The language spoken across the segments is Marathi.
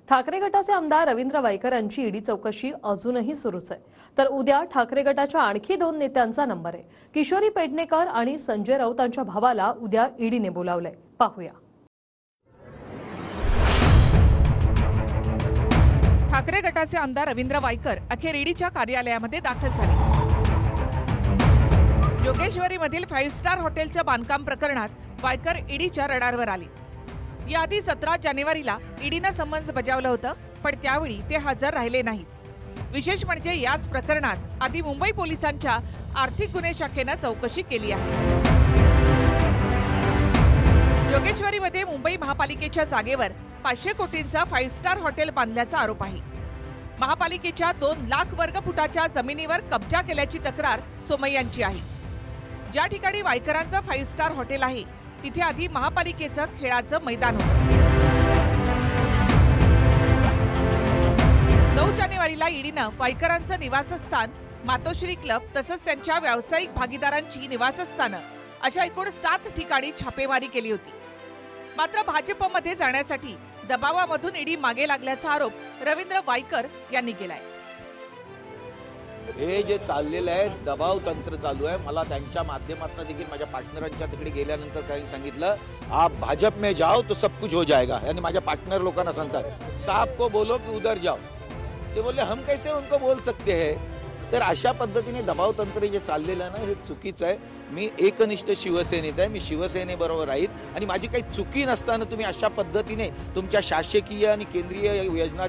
ठाकरे गटाचे आमदार रवींद्र वायकर यांची ईडी चौकशी अजूनही सुरूच आहे। तर उद्या ठाकरे गटाच्या आणखी 2 नेत्यांचा नंबर आहे। किशोरी पेडणेकर आणि संजय राऊतांच्या भावाला उद्या ईडीने बोलावलंय। पाहूया। ठाकरे गटाचे आमदार रवींद्र वायकर अखेर ईडीच्या कार्यालयामध्ये दाखल झाले। जोगेश्वरीमधील 5 स्टार हॉटेलच्या बांधकाम प्रकरणात वायकर ईडीच्या रडारवर आले। याआधी 17 जानेवारीला ईडीनं समन्स बजावलं होतं, पण त्यावेळी ते हजर राहिले नाहीत। विशेष म्हणजे याच प्रकरणात आधी मुंबई पोलिसांच्या आर्थिक गुन्हे शाखेनं चौकशी केली आहे। जोगेश्वरीमध्ये मुंबई महापालिकेच्या जागेवर 500 कोटींचा 5 स्टार हॉटेल बांधल्याचा आरोप आहे। महापालिकेच्या 2 लाख वर्ग फुटाच्या जमिनीवर कब्जा केल्याची तक्रार सोमय्यांची आहे। ज्या ठिकाणी वायकरांचं 5 स्टार हॉटेल आहे तिथे आधी महापालिकेचं खेळाचं मैदान होतं। 9 जानेवारीला ईडीनं वायकरांचं निवासस्थान, मातोश्री क्लब तसंच त्यांच्या व्यावसायिक भागीदारांची निवासस्थानं अशा एकूण 7 ठिकाणी छापेमारी केली होती। मात्र भाजपमध्ये जाण्यासाठी दबावामधून ईडी मागे लागल्याचा आरोप रवींद्र वायकर यांनी केलाय। हे जे चाललेलं आहे दबाव तंत्र चालू आहे। मला त्यांच्या माध्यमातून देखील माझ्या पार्टनरांच्या तिकडे गेल्यानंतर त्यांनी सांगितलं, आप भाजप में जाओ तो सब कुछ हो जाएगा। यानी माझ्या पार्टनर लोकांना सांगतात, साहब को बोलो कि उधर जाओ। ते बोलले हम कैसे उनको बोल सकते हैं। तर अशा पद्धतीने दबाव तंत्र जे चाललेलं आहे ना, हे चुकीचं आहे। मी एकनिष्ठ शिवसेनेत आहे, मी शिवसेनेबरोबर राहील आणि माझी काही चुकी नसताना तुम्ही अशा पद्धतीने तुमच्या शासकीय आणि केंद्रीय योजना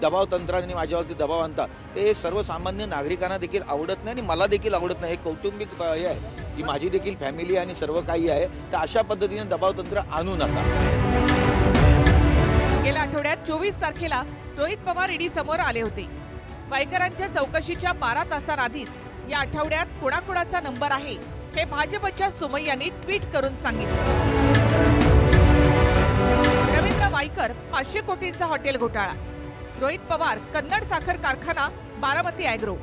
दबाव तंत्राने माझ्यावरती दबाव आणता, ते सर्वसामान्य नागरिकांना देखील आवडत नाही आणि मला देखील आवडत नाही। हे कौटुंबिक हे आहे, ही माझी देखील फॅमिली आणि सर्व काही आहे। तर अशा पद्धतीने दबाव तंत्र आणू नका। गेल्या आठवड्यात 24 तारखेला रोहित पवार ईडी समोर आले होते। वायकरांच्या चौकशीच्या 12 तासांआधीच या आठवड्यात कोणाकोणाचा नंबर आहे हे भाजपच्या सोमय्यांनी ट्विट करून सांगितलं। रवींद्र वायकर 500 कोटींचा हॉटेल घोटाळा, रोहित पवार कन्नड साखर कारखाना, बारामती ॲग्रो,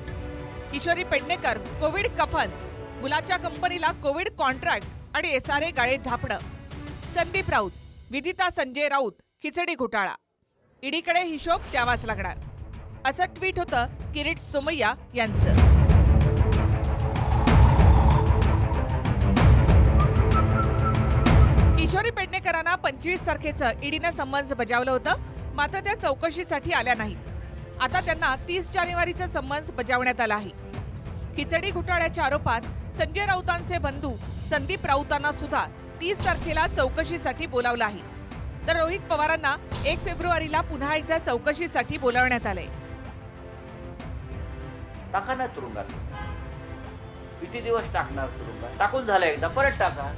किशोरी पेडणेकर कोविड कफन, मुलाच्या कंपनीला कोविड कॉन्ट्रॅक्ट आणि SRA गाळे ढापणं, संदीप राऊत, विदिता संजय राऊत खिचडी घोटाळा, ईडीकडे हिशोब द्यावाच लागणार, असं ट्विट होतं किरीट सोमय्या यांचं। किशोरी पेडणेकरांना 25 तारखेचं ईडीनं समन्स बजावलं होतं, मात्र त्या चौकशीसाठी आल्या नाहीत। आता त्यांना 30 जानेवारीचं समन्स बजावण्यात आलं आहे। खिचडी घोटाळ्याच्या आरोपात संजय राऊतांचे बंधू संदीप राऊतांना सुद्धा 30 तारखेला चौकशीसाठी बोलावलं आहे। तर रोहित पवारांना 1 फेब्रुवारीला पुन्हा एकदा चौकशीसाठी बोलावण्यात आलंय। टाका ना तुरुंगात, किती दिवस टाकणार तुरुंगात? टाकून झालं एकदा, परत टाका।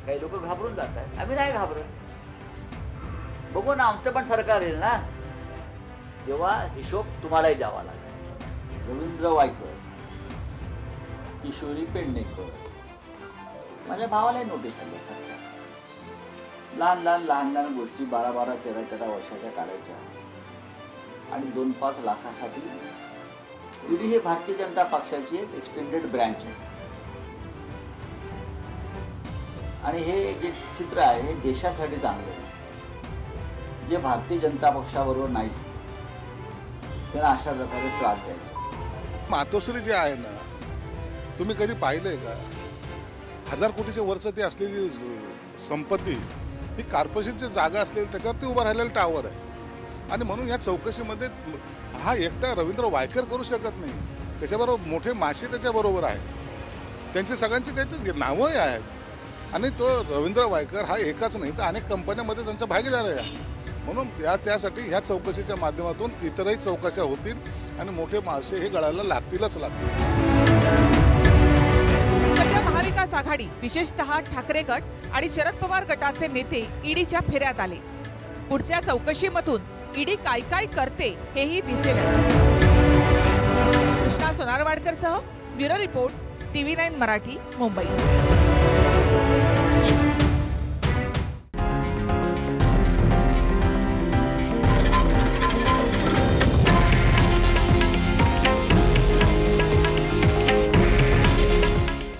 काही लोक घाबरून जात आहेत, आम्ही नाही घाबरत। बघू ना, आमचं पण सरकार येईल ना, तेव्हा हिशोब तुम्हालाही द्यावा लागेल। रवींद्र वायकर, किशोरी पेडणेकर, माझ्या भावालाही नोटीस आली सरकार। लहान गोष्टी 12-12, 13-13 वर्षाच्या काढायच्या आणि 2-5 लाखासाठी। ईडी हे भारतीय जनता पक्षाची एक एक्सटेंडेड ब्रँच आहे आणि हे जे चित्र आहे हे देशासाठी चांगलं आहे। जे भारतीय जनता पक्षाबरोबर नाही त्यांना अशा प्रकारे त्रास द्यायचा। मातोश्री जे आहे ना, तुम्ही कधी पाहिलंय का? 1000 कोटीच्या वरचं ते असलेली संपत्ती ही कॉर्पोरेशनची जागा असलेली त्याच्यावरती उभं राहिलेलं टावर आहे आणि म्हणून या चौकशीमध्ये हा एकटा रवींद्र वायकर करू शकत नाही। त्याच्याबरोबर मोठे मासे त्याच्याबरोबर आहेत, त्यांची सगळ्यांची त्याची नावंही आहेत आणि तो रवींद्र वायकर हा एकच नाही तर अनेक कंपन्यांमध्ये त्यांचा भागीदार आहे। म्हणून त्यासाठी ह्या चौकशीच्या माध्यमातून इतरही चौकशा होतील आणि मोठे मासे हे गळायला लागतीलच लागतील। सध्या महाविकास आघाडी, विशेषतः ठाकरे गट आणि शरद पवार गटाचे नेते ईडीच्या फेऱ्यात आले। पुढच्या चौकशीमधून ईडी काय काय करते हेही दिसेलच। कृष्णा सोनारवाडकरसह bureau report, TV9 Marathi, Mumbai.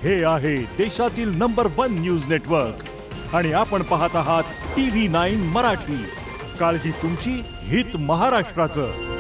हे आहे देशातील नंबर 1 न्यूज नेटवर्क आणि आपण पाहत आहात TV9 मराठी। काळजी तुमची, हित महाराष्ट्राचं.